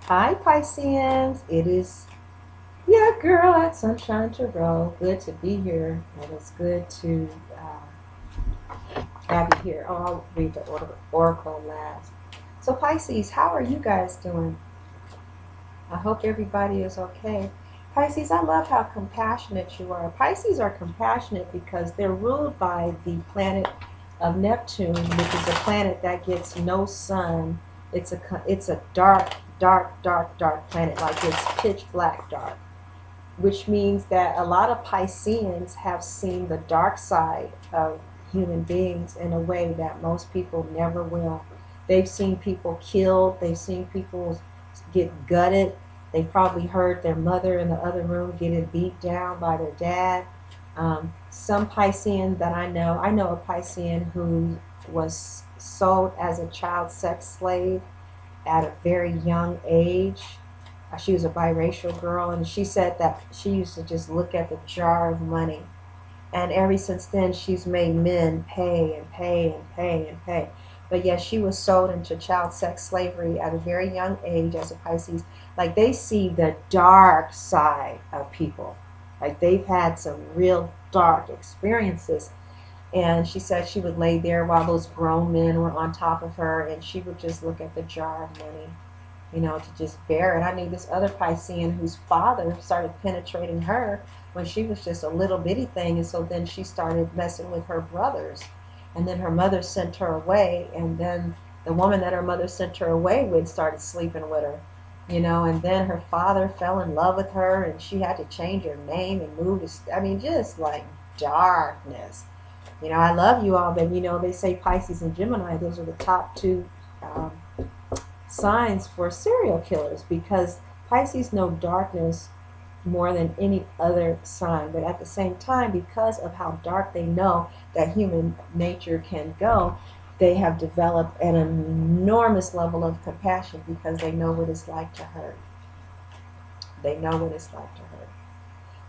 Hi, Pisceans. It is your girl at Sunshine Tarot. Good to be here. And it's good to have you here. Oh, I'll read the oracle last. So, Pisces, how are you guys doing? I hope everybody is okay. Pisces, I love how compassionate you are. Pisces are compassionate because they're ruled by the planet of Neptune, which is a planet that gets no sun. It's a dark, dark, dark, dark planet, like it's pitch black dark, which means that a lot of Pisceans have seen the dark side of human beings in a way that most people never will. They've seen people killed, they've seen people get gutted, they probably heard their mother in the other room getting beat down by their dad. Some Piscean that I know a Piscean who was sold as a child sex slave at a very young age. She was a biracial girl, and she said that she used to just look at the jar of money. And ever since then, she's made men pay and pay and pay and pay. But yes, she was sold into child sex slavery at a very young age as a Pisces. Like, they see the dark side of people. Like, they've had some real dark experiences. And she said she would lay there while those grown men were on top of her, and she would just look at the jar of money, to just bear it. I knew this other Piscean whose father started penetrating her when she was just a little bitty thing, and so then she started messing with her brothers, and then her mother sent her away, and then the woman that her mother sent her away with started sleeping with her, and then her father fell in love with her, and she had to change her name and move to, just like darkness. I love you all, but they say Pisces and Gemini, those are the top two signs for serial killers, because Pisces know darkness more than any other sign. But at the same time, because of how dark they know that human nature can go, they have developed an enormous level of compassion because they know what it's like to hurt. They know what it's like to hurt.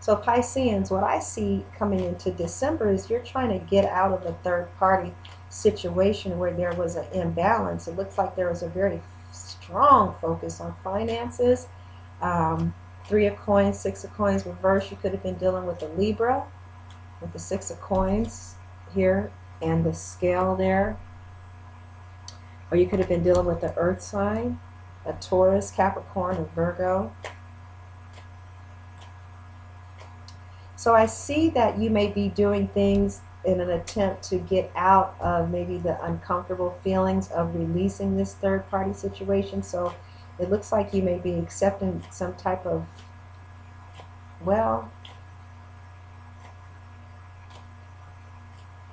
So Pisceans, what I see coming into December is you're trying to get out of a third party situation where there was an imbalance. It looks like there was a very strong focus on finances. Three of Coins, Six of Coins reverse. You could have been dealing with a Libra with the Six of Coins here and the scale there. Or you could have been dealing with the Earth sign, a Taurus, Capricorn, or Virgo. So I see that you may be doing things in an attempt to get out of maybe the uncomfortable feelings of releasing this third party situation. So it looks like you may be accepting some type of, well,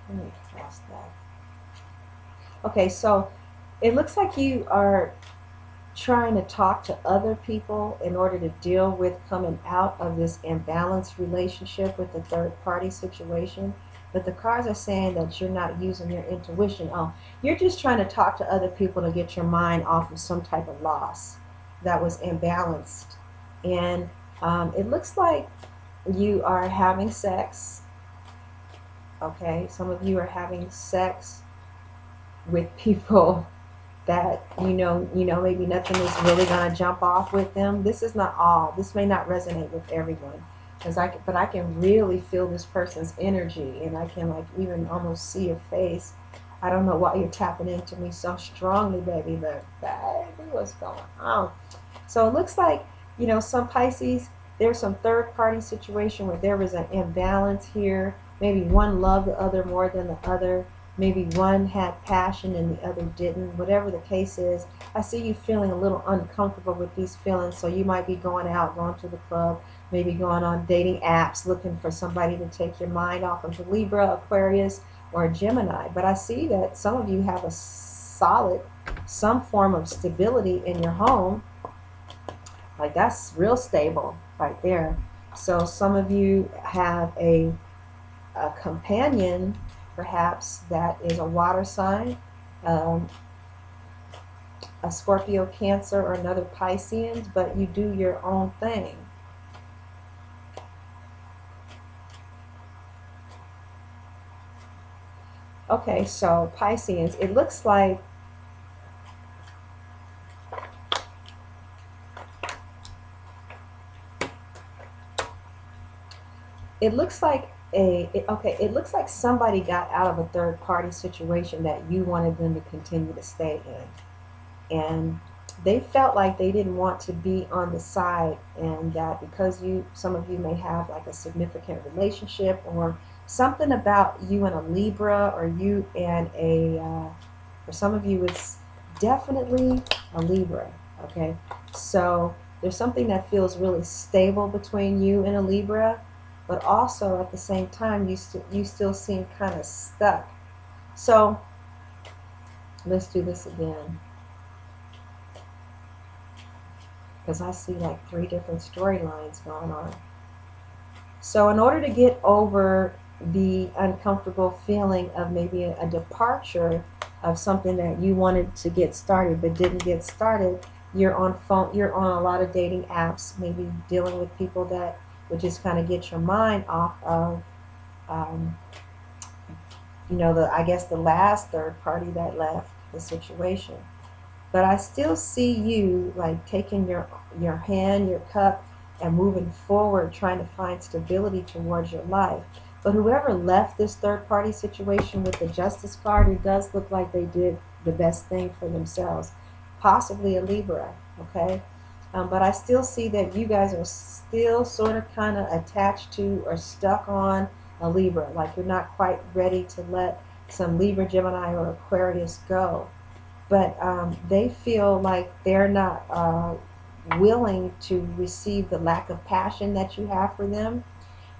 let me cross that. Okay, so it looks like you are trying to talk to other people in order to deal with coming out of this imbalanced relationship with the third party situation. But the cards are saying that you're not using your intuition. Oh, you're just trying to talk to other people to get your mind off of some type of loss that was imbalanced. And it looks like you are having sex. Okay, some of you are having sex with people that maybe nothing is really going to jump off with them. This is not all. This may not resonate with everyone, but I can really feel this person's energy, and I can like even almost see your face. I don't know why you're tapping into me so strongly, baby, but baby, what's going on? So it looks like, some Pisces, there's some third party situation where there was an imbalance here. Maybe one loved the other more than the other. Maybe one had passion and the other didn't. Whatever the case is, I see you feeling a little uncomfortable with these feelings. So you might be going out, going to the club, maybe going on dating apps, looking for somebody to take your mind off of the Libra, Aquarius, or Gemini. But I see that some of you have a solid, some form of stability in your home. Like, that's real stable right there. So some of you have a companion, perhaps, that is a water sign, a Scorpio, Cancer, or another Pisceans, but you do your own thing. Okay, so Pisceans, it looks like It looks like it looks like somebody got out of a third party situation that you wanted them to continue to stay in. And they felt like they didn't want to be on the side, and that because some of you may have like a significant relationship, or something about you and a Libra, or you and for some of you it's definitely a Libra, okay? So there's something that feels really stable between you and a Libra, but also at the same time you still seem kind of stuck. So let's do this again, because I see like 3 different storylines going on. So in order to get over the uncomfortable feeling of maybe a departure of something that you wanted to get started but didn't get started, you're on a lot of dating apps, maybe dealing with people that would just kind of get your mind off of um, I guess the last third party that left the situation. But I still see you like taking your hand, your cup, and moving forward, trying to find stability towards your life. But whoever left this third party situation with the Justice card, it does look like they did the best thing for themselves. Possibly a Libra, okay? But I still see that you guys are still sort of kind of attached to or stuck on a Libra. Like you're not quite ready to let some Libra, Gemini, or Aquarius go. But they feel like they're not willing to receive the lack of passion that you have for them.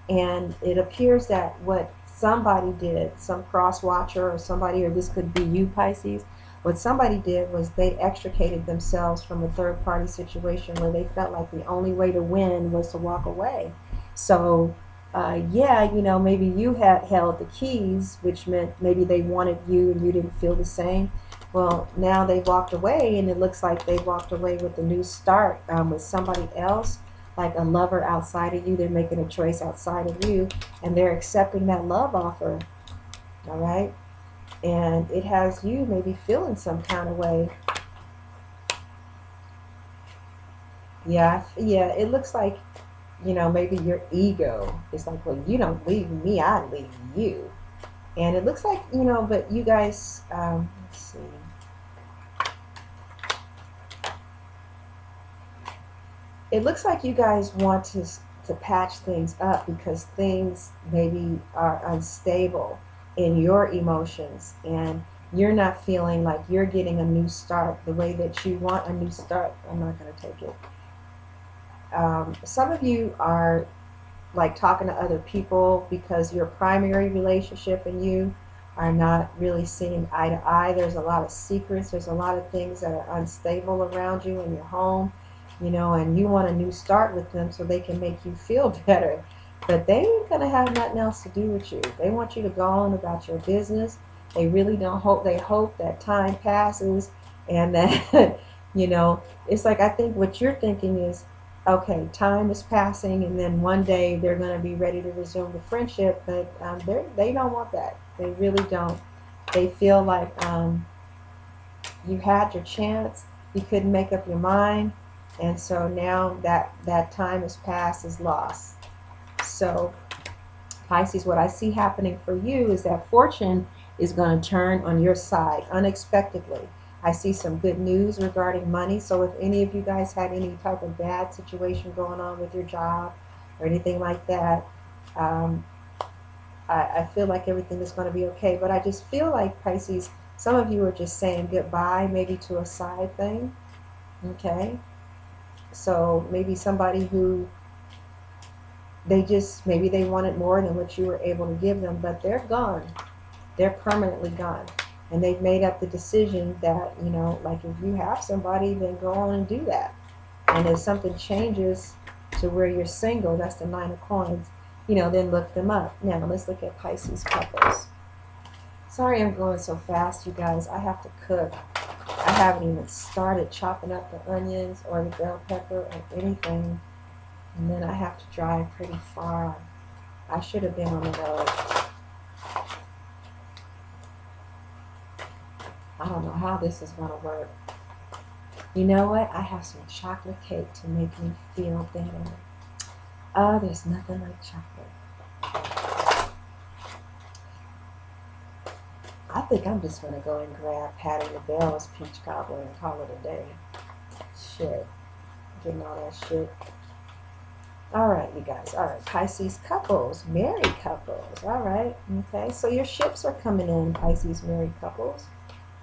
And it appears that what somebody did, some cross watcher or somebody, or this could be you, Pisces, what somebody did was they extricated themselves from a third party situation where they felt like the only way to win was to walk away. So yeah, maybe you had held the keys, which meant maybe they wanted you and you didn't feel the same. Well, now they walked away, and it looks like they walked away with a new start with somebody else, like a lover outside of you. They're making a choice outside of you, and they're accepting that love offer, all right? And it has you maybe feeling some kind of way. Yeah, it looks like, maybe your ego is like, well, you don't leave me, I leave you. And it looks like, but you guys, let's see. It looks like you guys want to patch things up because things maybe are unstable in your emotions, and you're not feeling like you're getting a new start the way that you want a new start. I'm not going to take it. Some of you are like talking to other people because your primary relationship and you are not really seeing eye to eye. There's a lot of secrets. There's a lot of things that are unstable around you in your home, and you want a new start with them so they can make you feel better. But they ain't going to have nothing else to do with you. They want you to go on about your business. They really don't hope, they hope that time passes and that, it's like, I think what you're thinking is, okay, time is passing, and then one day they're going to be ready to resume the friendship, but they don't want that. They really don't. They feel like you had your chance, you couldn't make up your mind, and so now that time has passed, is lost. So, Pisces, what I see happening for you is that fortune is going to turn on your side unexpectedly. I see some good news regarding money. So if any of you guys had any type of bad situation going on with your job or anything like that, I feel like everything is going to be okay. But I just feel like, Pisces, some of you are just saying goodbye maybe to a side thing. Okay? So maybe somebody who maybe they wanted more than what you were able to give them, but they're gone. They're permanently gone. And they've made up the decision that, like if you have somebody, then go on and do that. And if something changes to where you're single, that's the 9 of coins, then look them up. Now, let's look at Pisces couples. Sorry I'm going so fast, you guys. I have to cook. I haven't even started chopping up the onions or the bell pepper or anything. And then I have to drive pretty far. I should have been on the road. I don't know how this is going to work. You know what? I have some chocolate cake to make me feel better. Oh, there's nothing like chocolate. I think I'm just going to go and grab Patty LaBelle's Peach Cobbler and call it a day. Shit. Getting all that shit. All right, you guys. All right, Pisces couples, married couples. All right, okay. So your ships are coming in, Pisces married couples.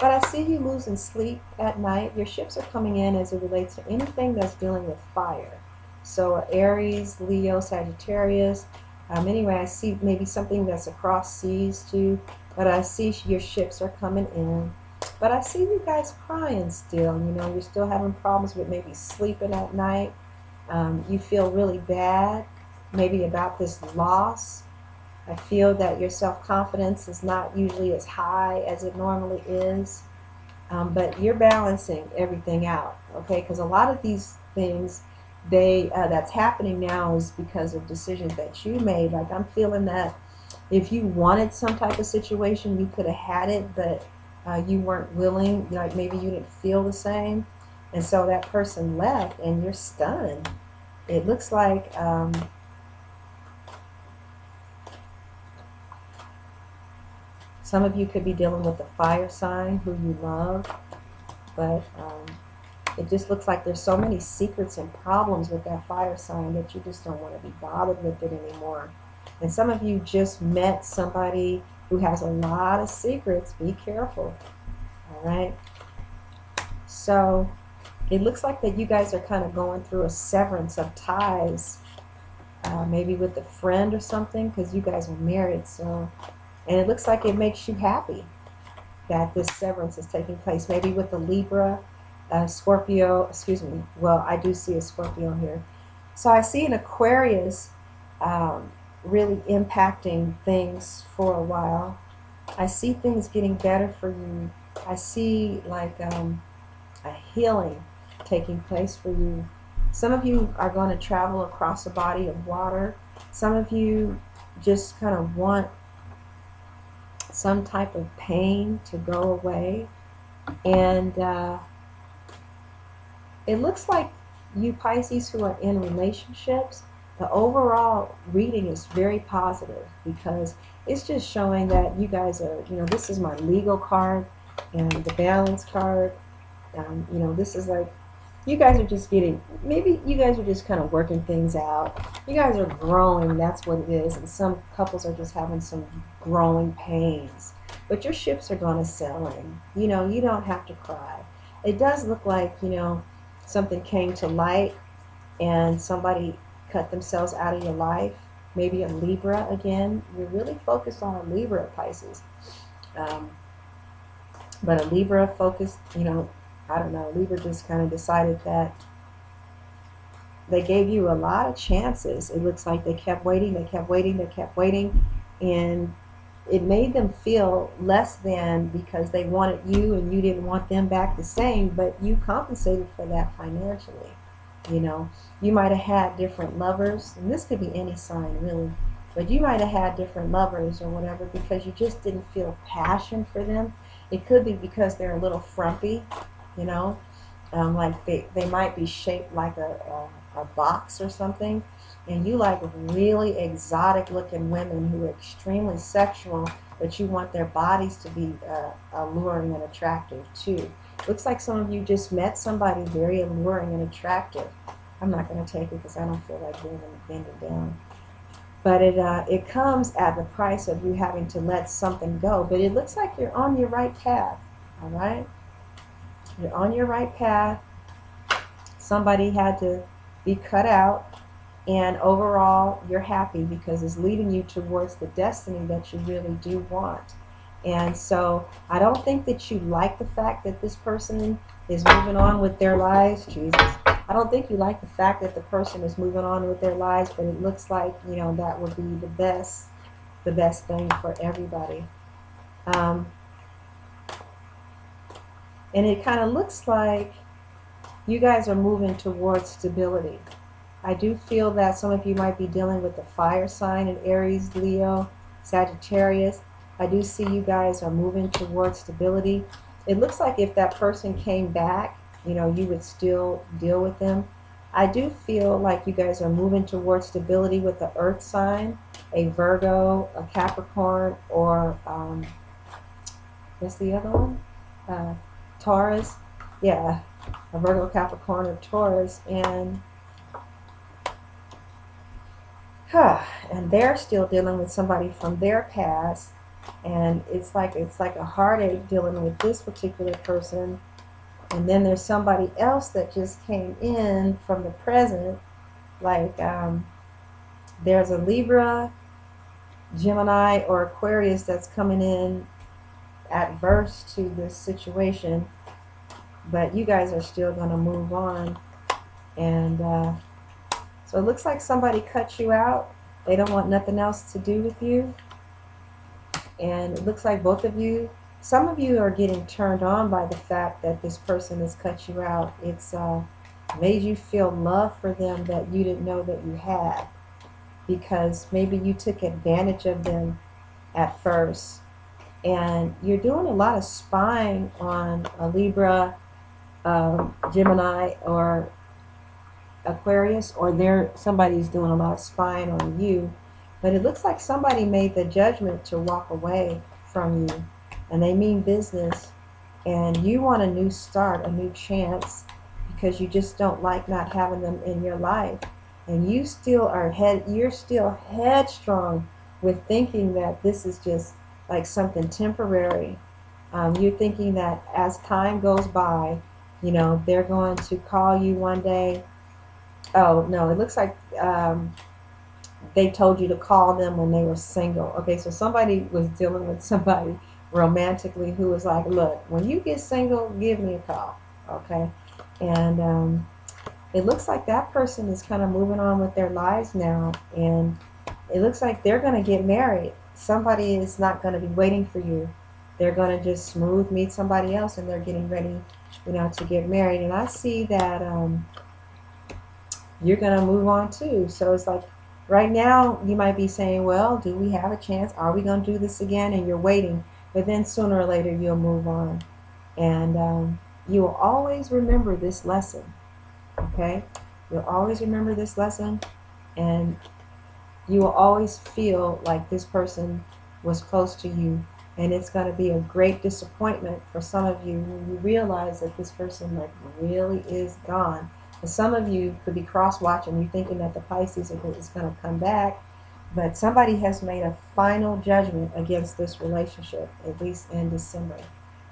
But I see you losing sleep at night. Your ships are coming in as it relates to anything that's dealing with fire. So Aries, Leo, Sagittarius. Anyway, I see maybe something that's across seas too. But I see your ships are coming in. But I see you guys crying still. You know, you're still having problems with maybe sleeping at night. You feel really bad, maybe about this loss. I feel that your self-confidence is not usually as high as it normally is. But you're balancing everything out, okay? Because a lot of these things, that's happening now is because of decisions that you made. Like I'm feeling that if you wanted some type of situation, you could have had it, but you weren't willing. Like maybe you didn't feel the same, and so that person left, and you're stunned. It looks like some of you could be dealing with a fire sign who you love, but it just looks like there's so many secrets and problems with that fire sign that you just don't want to be bothered with it anymore. And some of you just met somebody who has a lot of secrets. Be careful. All right. So it looks like that you guys are kind of going through a severance of ties, maybe with a friend or something, because you guys are married. So, and it looks like it makes you happy that this severance is taking place. Maybe with the Libra, Scorpio. Excuse me. Well, I do see a Scorpio here. So I see an Aquarius. Really impacting things for a while. I see things getting better for you. I see like a healing taking place for you. Some of you are going to travel across a body of water. Some of you just kind of want some type of pain to go away. And it looks like you Pisces who are in relationships, the overall reading is very positive because it's just showing that you guys are, you know, this is my legal card and the balance card. You know, this is like, you guys are just getting, maybe you guys are just kind of working things out. You guys are growing, that's what it is. And some couples are just having some growing pains. But your ships are going to sail in. You know, you don't have to cry. It does look like, you know, something came to light and somebody cut themselves out of your life. Maybe a Libra again. You're really focused on a Libra, Pisces. But a Libra focused, you know, I don't know, Libra just kind of decided that they gave you a lot of chances. It looks like they kept waiting, they kept waiting, they kept waiting, and it made them feel less than because they wanted you and you didn't want them back the same, but you compensated for that financially. You know, you might have had different lovers, and this could be any sign really, but you might have had different lovers or whatever because you just didn't feel passion for them. It could be because they're a little frumpy, you know, like they might be shaped like a box or something, and you like really exotic looking women who are extremely sexual, but you want their bodies to be alluring and attractive too. Looks like some of you just met somebody very alluring and attractive. I'm not going to take it because I don't feel like bending down. But it comes at the price of you having to let something go. But it looks like you're on your right path, all right? You're on your right path. Somebody had to be cut out. And overall, you're happy because it's leading you towards the destiny that you really do want. And so I don't think that you like the fact that this person is moving on with their lives. Jesus. I don't think you like the fact that the person is moving on with their lives, but it looks like, you know, that would be the best thing for everybody. And it kind of looks like you guys are moving towards stability. I do feel that some of you might be dealing with the fire sign in Aries, Leo, Sagittarius. I do see you guys are moving towards stability. It looks like if that person came back, you know, you would still deal with them. I do feel like you guys are moving towards stability with the earth sign. a Virgo, a Capricorn, or what's the other one? Taurus. Yeah, a Virgo, Capricorn, or Taurus, and and they're still dealing with somebody from their past, and it's like a heartache dealing with this particular person. And then there's somebody else that just came in from the present, like there's a Libra, Gemini, or Aquarius that's coming in adverse to this situation, but you guys are still going to move on. And so it looks like somebody cut you out. They don't want nothing else to do with you. And it looks like both of you, some of you are getting turned on by the fact that this person has cut you out. It's made you feel love for them that you didn't know that you had, because maybe you took advantage of them at first. And you're doing a lot of spying on a Libra, Gemini, or Aquarius, or somebody's doing a lot of spying on you. But it looks like somebody made the judgment to walk away from you, and they mean business, and you want a new start, a new chance, because you just don't like not having them in your life. And you still you're still headstrong with thinking that this is just like something temporary. You're thinking that as time goes by, they're going to call you one day. Oh no, it looks like they told you to call them when they were single. Okay, so somebody was dealing with somebody romantically who was like, look, when you get single, give me a call. Okay, and it looks like that person is kind of moving on with their lives now, and it looks like they're going to get married. Somebody is not going to be waiting for you. They're going to just meet somebody else, and they're getting ready, to get married. And I see that you're going to move on too. So it's like right now you might be saying, well, do we have a chance? Are we going to do this again? And you're waiting. But then sooner or later you'll move on. And you will always remember this lesson. Okay? You'll always remember this lesson. And you will always feel like this person was close to you. And it's going to be a great disappointment for some of you when you realize that this person really is gone. And some of you could be cross-watching. You're thinking that the Pisces is going to come back. But somebody has made a final judgment against this relationship, at least in December.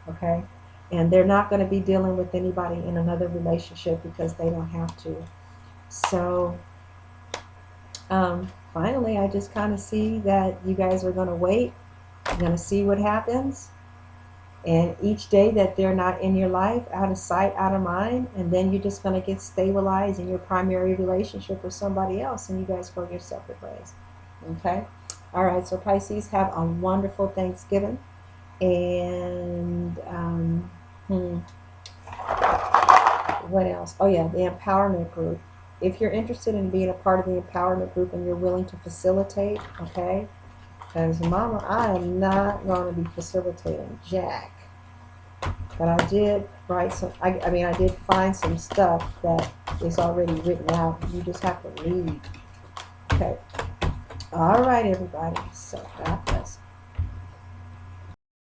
Okay? And they're not going to be dealing with anybody in another relationship because they don't have to. So, finally, I just kind of see that you guys are going to wait. You're going to see what happens. And each day that they're not in your life, out of sight, out of mind, and then you're just going to get stabilized in your primary relationship with somebody else, and you guys go your separate ways. Okay? All right, so Pisces, have a wonderful Thanksgiving. And what else? Oh, yeah, the empowerment group. If you're interested in being a part of the empowerment group and you're willing to facilitate, okay? Because, Mama, I am not going to be facilitating jack. But I did write some, I did find some stuff that is already written out. You just have to read. Okay. All right, everybody. So,